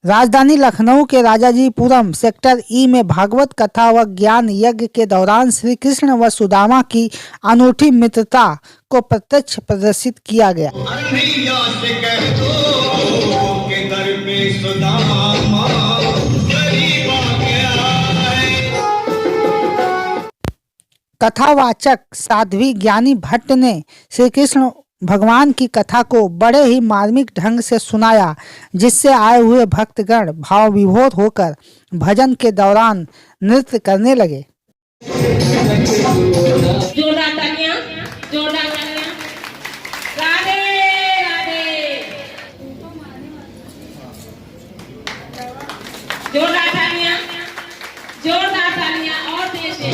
राजधानी लखनऊ के राजाजीपुरम सेक्टर ई में भागवत कथा व ज्ञान यज्ञ के दौरान श्री कृष्ण व सुदामा की अनूठी मित्रता को प्रत्यक्ष प्रदर्शित किया गया। कथावाचक साध्वी ज्ञानी भट्ट ने श्री कृष्ण भगवान की कथा को बड़े ही मार्मिक ढंग से सुनाया, जिससे आए हुए भक्तगण भाव विभोर होकर भजन के दौरान नृत्य करने लगे। जोरदार तालियां, जोरदार तालियां। राधे राधे। जोरदार तालियां, जोरदार तालियां और तेज से।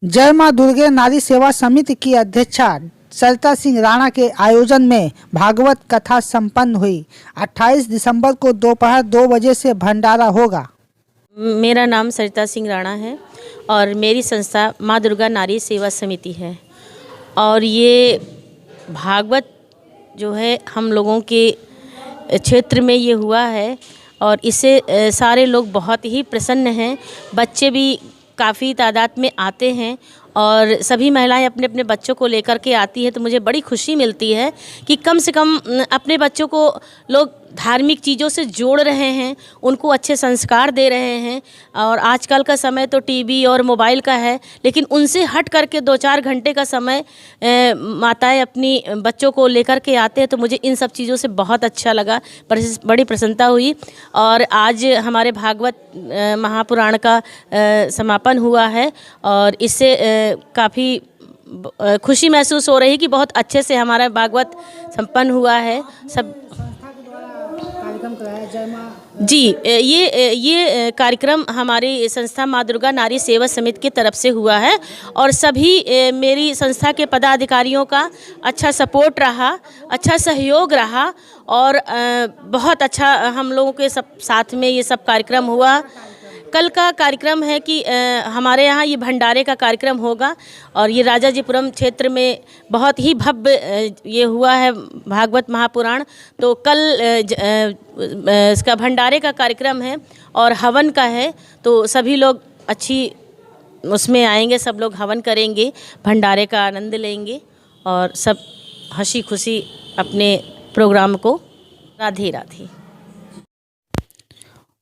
जय मां दुर्गे नारी सेवा समिति की अध्यक्षा सरिता सिंह राणा के आयोजन में भागवत कथा संपन्न हुई। 28 दिसंबर को दोपहर 2 बजे से भंडारा होगा। मेरा नाम सरिता सिंह राणा है और मेरी संस्था मां दुर्गा नारी सेवा समिति है। और ये भागवत जो है हम लोगों के क्षेत्र में ये हुआ है और इससे सारे लोग बहुत ही प्रसन्न हैं। बच्चे भी काफ़ी तादाद में आते हैं और सभी महिलाएं अपने अपने बच्चों को लेकर के आती है, तो मुझे बड़ी खुशी मिलती है कि कम से कम अपने बच्चों को लोग धार्मिक चीज़ों से जोड़ रहे हैं, उनको अच्छे संस्कार दे रहे हैं। और आजकल का समय तो टीवी और मोबाइल का है, लेकिन उनसे हट करके 2-4 घंटे का समय माताएं अपनी बच्चों को लेकर के आते हैं, तो मुझे इन सब चीज़ों से बहुत अच्छा लगा, बड़ी प्रसन्नता हुई। और आज हमारे भागवत महापुराण का समापन हुआ है और इससे काफ़ी खुशी महसूस हो रही है कि बहुत अच्छे से हमारा भागवत संपन्न हुआ है। सब जी, ये कार्यक्रम हमारी संस्था मां दुर्गा नारी सेवा समिति की तरफ से हुआ है और सभी मेरी संस्था के पदाधिकारियों का अच्छा सपोर्ट रहा, अच्छा सहयोग रहा और बहुत अच्छा हम लोगों के सब साथ में ये सब कार्यक्रम हुआ। कल का कार्यक्रम है कि हमारे यहाँ ये भंडारे का कार्यक्रम होगा और ये राजाजीपुरम क्षेत्र में बहुत ही भव्य ये हुआ है भागवत महापुराण। तो कल इसका भंडारे का कार्यक्रम है और हवन का है, तो सभी लोग अच्छी उसमें आएंगे, सब लोग हवन करेंगे, भंडारे का आनंद लेंगे और सब हंसी खुशी अपने प्रोग्राम को राधे राधे।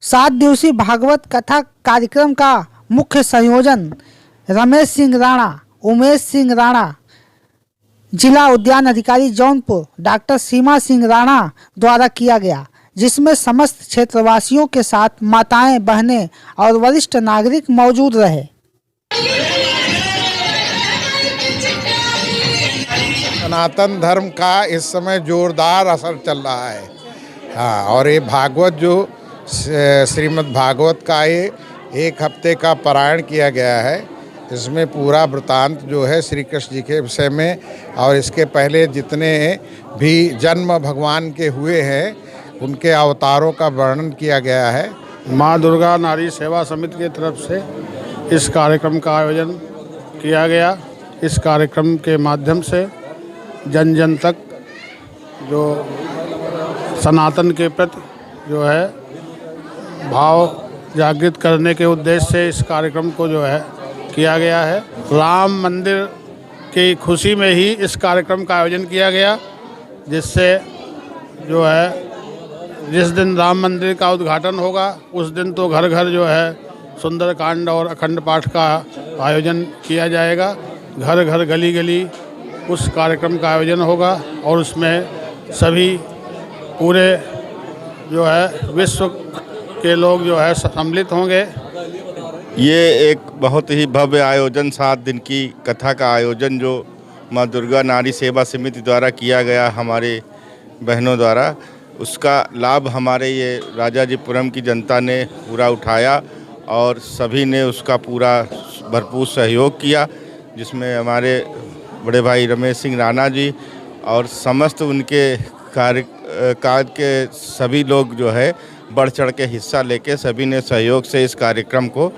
7 दिवसीय भागवत कथा कार्यक्रम का मुख्य संयोजन रमेश सिंह राणा, उमेश सिंह राणा, जिला उद्यान अधिकारी जौनपुर डॉक्टर सीमा सिंह राणा द्वारा किया गया, जिसमें समस्त क्षेत्रवासियों के साथ माताएं, बहनें और वरिष्ठ नागरिक मौजूद रहे। सनातन धर्म का इस समय जोरदार असर चल रहा है। हाँ, और ये भागवत जो श्रीमद् भागवत का ये 1 हफ्ते का पारायण किया गया है, इसमें पूरा वृतांत जो है श्री कृष्ण जी के विषय में और इसके पहले जितने भी जन्म भगवान के हुए हैं उनके अवतारों का वर्णन किया गया है। माँ दुर्गा नारी सेवा समिति की तरफ से इस कार्यक्रम का आयोजन किया गया। इस कार्यक्रम के माध्यम से जन जन तक जो सनातन के प्रति जो है भाव जागृत करने के उद्देश्य से इस कार्यक्रम को जो है किया गया है। राम मंदिर की खुशी में ही इस कार्यक्रम का आयोजन किया गया, जिससे जो है जिस दिन राम मंदिर का उद्घाटन होगा उस दिन तो घर घर जो है सुंदरकांड और अखंड पाठ का आयोजन किया जाएगा। घर घर गली गली उस कार्यक्रम का आयोजन होगा और उसमें सभी पूरे जो है विश्व के लोग जो है सम्मिलित होंगे। ये एक बहुत ही भव्य आयोजन, 7 दिन की कथा का आयोजन जो मां दुर्गा नारी सेवा समिति द्वारा किया गया हमारे बहनों द्वारा, उसका लाभ हमारे ये राजाजीपुरम की जनता ने पूरा उठाया और सभी ने उसका पूरा भरपूर सहयोग किया, जिसमें हमारे बड़े भाई रमेश सिंह राणा जी और समस्त उनके कार्य के सभी लोग जो है बढ़ चढ़ के हिस्सा लेके सभी ने सहयोग से इस कार्यक्रम को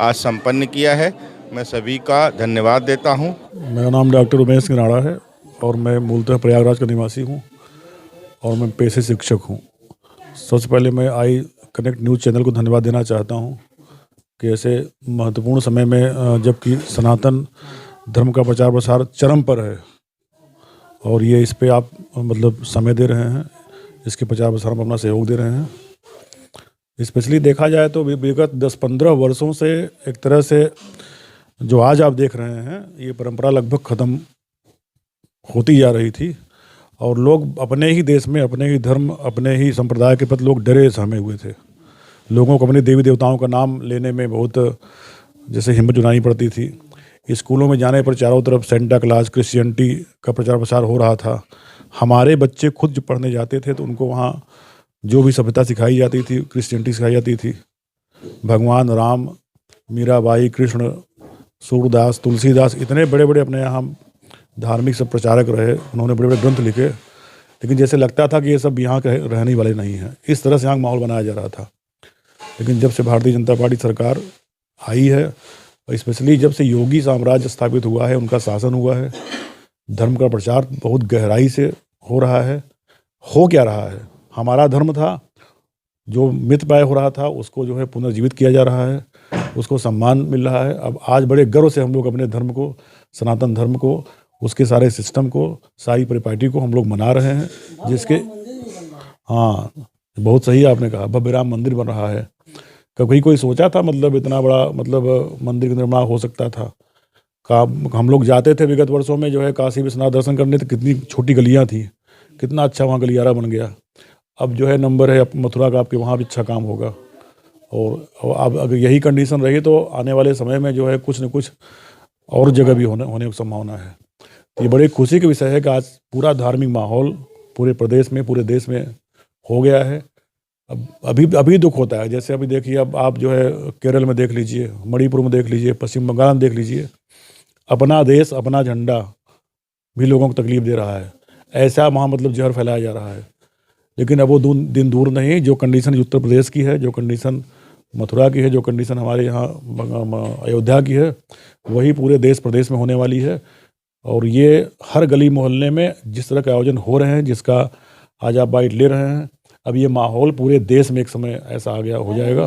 आज संपन्न किया है। मैं सभी का धन्यवाद देता हूं। मेरा नाम डॉक्टर उमेश सिंह राणा है और मैं मूलतः प्रयागराज का निवासी हूं और मैं पेशे शिक्षक हूं। सबसे पहले मैं आई कनेक्ट न्यूज़ चैनल को धन्यवाद देना चाहता हूं कि ऐसे महत्वपूर्ण समय में जबकि सनातन धर्म का प्रचार प्रसार चरम पर है और ये इस पे आप मतलब समय दे रहे हैं, इसके प्रचार प्रसार में अपना सहयोग दे रहे हैं। स्पेशली देखा जाए तो विगत 10-15 वर्षों से एक तरह से जो आज आप देख रहे हैं ये परंपरा लगभग ख़त्म होती जा रही थी और लोग अपने ही देश में, अपने ही धर्म, अपने ही संप्रदाय के प्रति लोग डरे सहमे हुए थे। लोगों को अपने देवी देवताओं का नाम लेने में बहुत जैसे हिम्मत जुटानी पड़ती थी। स्कूलों में जाने पर चारों तरफ सेंटा क्लास, क्रिश्चियनिटी का प्रचार प्रसार हो रहा था। हमारे बच्चे खुद जो पढ़ने जाते थे तो उनको वहाँ जो भी सभ्यता सिखाई जाती थी, क्रिश्चियनिटी सिखाई जाती थी। भगवान राम, मीराबाई, कृष्ण, सूरदास, तुलसीदास, इतने बड़े बड़े अपने यहाँ धार्मिक सब प्रचारक रहे, उन्होंने बड़े बड़े ग्रंथ लिखे, लेकिन जैसे लगता था कि ये सब यहाँ के रहने वाले नहीं हैं। इस तरह से यहाँ माहौल बनाया जा रहा था। लेकिन जब से भारतीय जनता पार्टी सरकार आई है, स्पेशली जब से योगी साम्राज्य स्थापित हुआ है, उनका शासन हुआ है, धर्म का प्रचार बहुत गहराई से हो रहा है। हो क्या रहा है? हमारा धर्म था जो मृतप्राय हो रहा था, उसको जो है पुनर्जीवित किया जा रहा है, उसको सम्मान मिल रहा है। अब आज बड़े गर्व से हम लोग अपने धर्म को, सनातन धर्म को, उसके सारे सिस्टम को, सारी परिपाटी को हम लोग मना रहे हैं, जिसके हाँ बहुत सही आपने कहा, भव्य राम मंदिर बन रहा है। कभी कोई सोचा था मतलब इतना बड़ा मतलब मंदिर का निर्माण हो सकता था? हम लोग जाते थे विगत वर्षों में जो है काशी विश्वनाथ दर्शन करने, तो कितनी छोटी गलियाँ थी, कितना अच्छा वहाँ गलियारा बन गया। अब जो है नंबर है मथुरा का, आपके वहाँ भी अच्छा काम होगा। और अब अगर यही कंडीशन रही तो आने वाले समय में जो है कुछ न कुछ और जगह भी होने की संभावना है। तो ये बड़ी खुशी का विषय है कि आज पूरा धार्मिक माहौल पूरे प्रदेश में, पूरे देश में हो गया है। अब अभी दुख होता है। जैसे अभी देखिए, अब आप जो है केरल में देख लीजिए, मणिपुर में देख लीजिए, पश्चिम बंगाल में देख लीजिए, अपना देश, अपना झंडा भी लोगों को तकलीफ दे रहा है। ऐसा वहाँ मतलब जहर फैलाया जा रहा है। लेकिन अब वो दिन दूर नहीं, जो कंडीशन उत्तर प्रदेश की है, जो कंडीशन मथुरा की है, जो कंडीशन हमारे यहाँ अयोध्या की है, वही पूरे देश प्रदेश में होने वाली है। और ये हर गली मोहल्ले में जिस तरह के आयोजन हो रहे हैं, जिसका आज आप बाइट ले रहे हैं, अब ये माहौल पूरे देश में एक समय ऐसा आ गया हो जाएगा।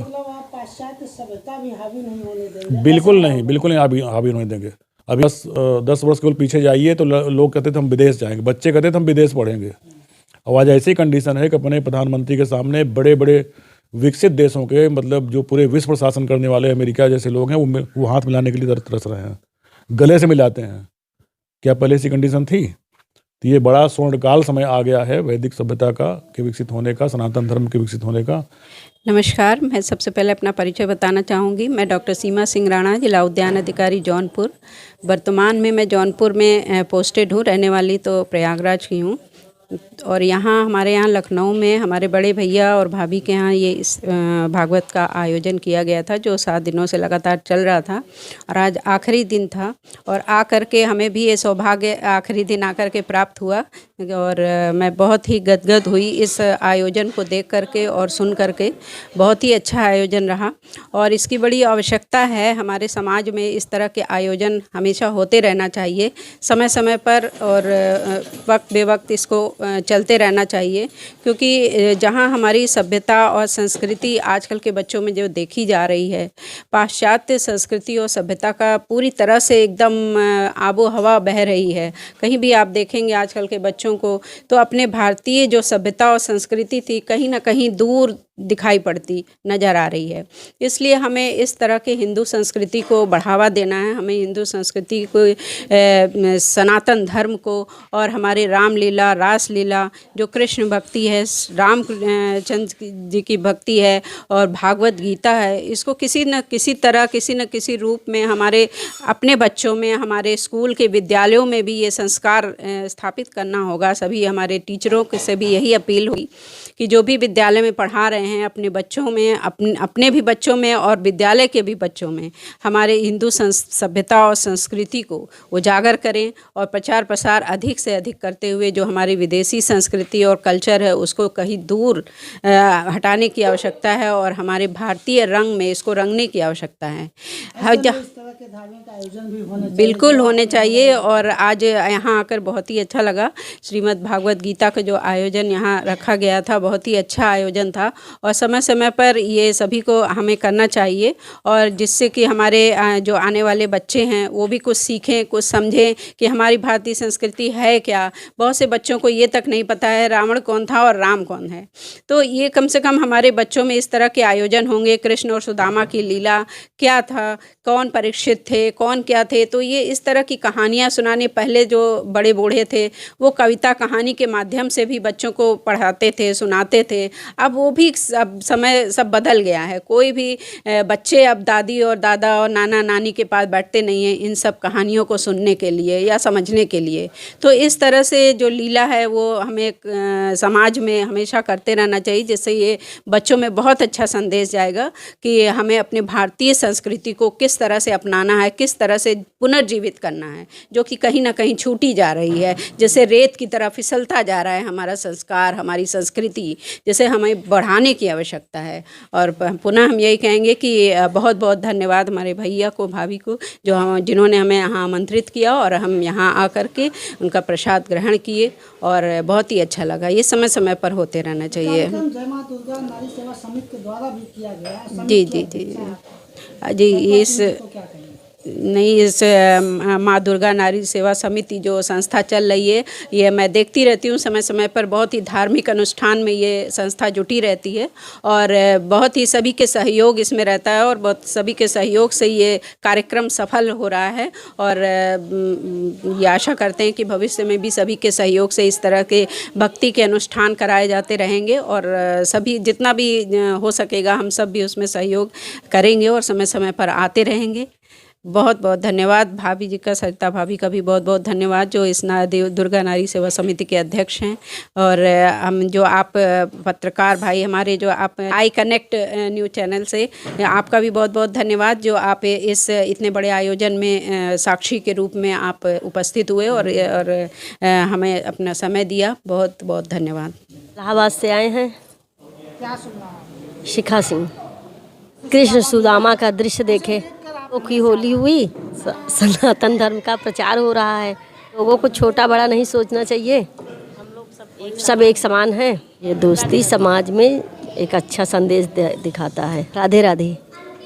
बिल्कुल नहीं, बिल्कुल नहीं हावी नहीं देंगे। अभी 10 वर्ष केवल पीछे जाइए तो लोग कहते थे हम विदेश जाएंगे, बच्चे कहते थे हम विदेश पढ़ेंगे। और आज ऐसी कंडीशन है कि अपने प्रधानमंत्री के सामने बड़े बड़े विकसित देशों के मतलब जो पूरे विश्व पर शासन करने वाले अमेरिका जैसे लोग हैं, वो हाथ मिलाने के लिए तरस रहे हैं, गले से मिलाते हैं। क्या पहले ऐसी कंडीशन थी? तो ये बड़ा स्वर्णकाल समय आ गया है वैदिक सभ्यता का के विकसित होने का, सनातन धर्म के विकसित होने का। नमस्कार, मैं सबसे पहले अपना परिचय बताना चाहूँगी। मैं डॉक्टर सीमा सिंह राणा, जिला उद्यान अधिकारी जौनपुर। वर्तमान में मैं जौनपुर में पोस्टेड हूँ, रहने वाली तो प्रयागराज की हूँ। और यहाँ हमारे यहाँ लखनऊ में हमारे बड़े भैया और भाभी के यहाँ ये इस भागवत का आयोजन किया गया था, जो 7 दिनों से लगातार चल रहा था। और आज आखिरी दिन था और आकर के हमें भी ये सौभाग्य आखिरी दिन आकर के प्राप्त हुआ। और मैं बहुत ही गदगद हुई इस आयोजन को देख करके और सुन करके। बहुत ही अच्छा आयोजन रहा और इसकी बड़ी आवश्यकता है। हमारे समाज में इस तरह के आयोजन हमेशा होते रहना चाहिए, समय समय पर, और वक्त बेवक्त इसको चलते रहना चाहिए। क्योंकि जहाँ हमारी सभ्यता और संस्कृति आजकल के बच्चों में जो देखी जा रही है, पाश्चात्य संस्कृति और सभ्यता का पूरी तरह से एकदम आबो हवा बह रही है। कहीं भी आप देखेंगे आजकल के बच्चों को तो अपने भारतीय जो सभ्यता और संस्कृति थी कहीं ना कहीं दूर दिखाई पड़ती नज़र आ रही है। इसलिए हमें इस तरह के हिंदू संस्कृति को बढ़ावा देना है। हमें हिंदू संस्कृति को, सनातन धर्म को और हमारे रामलीला, रासलीला, जो कृष्ण भक्ति है, रामचंद्र जी की भक्ति है और भागवत गीता है, इसको किसी न किसी तरह, किसी न किसी रूप में हमारे अपने बच्चों में, हमारे स्कूल के विद्यालयों में भी ये संस्कार स्थापित करना होगा। सभी हमारे टीचरों से भी यही अपील हुई कि जो भी विद्यालय में पढ़ा रहे हैं हैं अपने बच्चों में, अपने भी बच्चों में और विद्यालय के भी बच्चों में हमारे हिंदू सभ्यता और संस्कृति को उजागर करें और प्रचार प्रसार अधिक से अधिक करते हुए जो हमारी विदेशी संस्कृति और कल्चर है उसको कहीं दूर हटाने की आवश्यकता है और हमारे भारतीय रंग में इसको रंगने की आवश्यकता है। बिल्कुल होने चाहिए। और आज यहाँ आकर बहुत ही अच्छा लगा। श्रीमद् भागवत गीता का जो आयोजन यहाँ रखा गया था बहुत ही अच्छा आयोजन था और समय समय पर ये सभी को हमें करना चाहिए और जिससे कि हमारे जो आने वाले बच्चे हैं वो भी कुछ सीखें, कुछ समझें कि हमारी भारतीय संस्कृति है क्या। बहुत से बच्चों को ये तक नहीं पता है रावण कौन था और राम कौन है। तो ये कम से कम हमारे बच्चों में इस तरह के आयोजन होंगे। कृष्ण और सुदामा की लीला क्या था, कौन परीक्षित थे, कौन क्या थे, तो ये इस तरह की कहानियाँ सुनाने पहले जो बड़े बूढ़े थे वो कविता कहानी के माध्यम से भी बच्चों को पढ़ाते थे, सुनाते थे। अब वो भी सब समय सब बदल गया है। कोई भी बच्चे अब दादी और दादा और नाना नानी के पास बैठते नहीं हैं इन सब कहानियों को सुनने के लिए या समझने के लिए। तो इस तरह से जो लीला है वो हमें समाज में हमेशा करते रहना चाहिए, जिससे ये बच्चों में बहुत अच्छा संदेश जाएगा कि हमें अपने भारतीय संस्कृति को किस तरह से अपनाना है, किस तरह से पुनर्जीवित करना है, जो कि कहीं ना कहीं छूटी जा रही है। जैसे रेत की तरह फिसलता जा रहा है हमारा संस्कार, हमारी संस्कृति, जैसे हमें बढ़ाने की आवश्यकता है। और पुनः हम यही कहेंगे कि बहुत बहुत धन्यवाद हमारे भैया को, भाभी को, जिन्होंने हमें यहाँ आमंत्रित किया और हम यहाँ आकर के उनका प्रसाद ग्रहण किए और बहुत ही अच्छा लगा। ये समय समय पर होते रहना चाहिए। जय मां दुर्गा नारी सेवा समिति के द्वारा भी किया गया है। जी जी जी जी इस नहीं इस माँ दुर्गा नारी सेवा समिति जो संस्था चल रही है ये मैं देखती रहती हूँ समय समय पर। बहुत ही धार्मिक अनुष्ठान में ये संस्था जुटी रहती है और बहुत ही सभी के सहयोग इसमें रहता है और बहुत सभी के सहयोग से ये कार्यक्रम सफल हो रहा है। और ये आशा करते हैं कि भविष्य में भी सभी के सहयोग से इस तरह के भक्ति के अनुष्ठान कराए जाते रहेंगे और सभी जितना भी हो सकेगा हम सब भी उसमें सहयोग करेंगे और समय समय पर आते रहेंगे। बहुत बहुत धन्यवाद भाभी जी का, सरिता भाभी का भी बहुत बहुत धन्यवाद जो इस दुर्गा नारी सेवा समिति के अध्यक्ष हैं। और हम जो आप पत्रकार भाई हमारे जो आप आई कनेक्ट न्यूज़ चैनल से, आपका भी बहुत बहुत धन्यवाद जो आप इस इतने बड़े आयोजन में साक्षी के रूप में आप उपस्थित हुए और हमें अपना समय दिया। बहुत बहुत धन्यवाद। इलाहाबाद से आए हैं। क्या सुनना है? शिखा सिंह। कृष्ण सुदामा का दृश्य देखे की होली हुई, सनातन धर्म का प्रचार हो रहा है। लोगों को छोटा बड़ा नहीं सोचना चाहिए, हम लोग सब एक समान हैं। ये दोस्ती समाज में एक अच्छा संदेश दिखाता है। राधे राधे।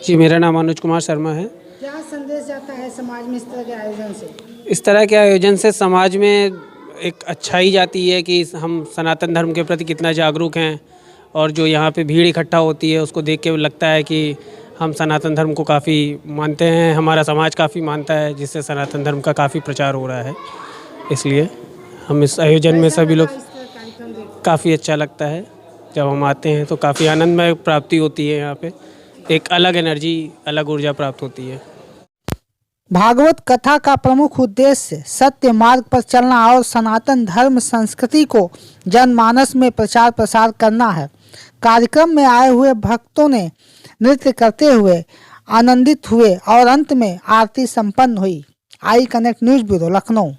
जी मेरा नाम अनुज कुमार शर्मा है। क्या संदेश जाता है समाज में इस तरह के आयोजन से? इस तरह के आयोजन से समाज में एक अच्छाई जाती है कि हम सनातन धर्म के प्रति कितना जागरूक हैं और जो यहाँ पे भीड़ इकट्ठा होती है उसको देख के लगता है कि हम सनातन धर्म को काफ़ी मानते हैं, हमारा समाज काफ़ी मानता है, जिससे सनातन धर्म का काफ़ी प्रचार हो रहा है। इसलिए हम इस आयोजन में सभी लोग काफ़ी अच्छा लगता है। जब हम आते हैं तो काफ़ी आनंदमय प्राप्ति होती है। यहाँ पे एक अलग एनर्जी, अलग ऊर्जा प्राप्त होती है। भागवत कथा का प्रमुख उद्देश्य सत्य मार्ग पर चलना और सनातन धर्म संस्कृति को जनमानस में प्रचार प्रसार करना है। कार्यक्रम में आए हुए भक्तों ने नृत्य करते हुए आनंदित हुए और अंत में आरती संपन्न हुई। I connect news bureau, Lucknow.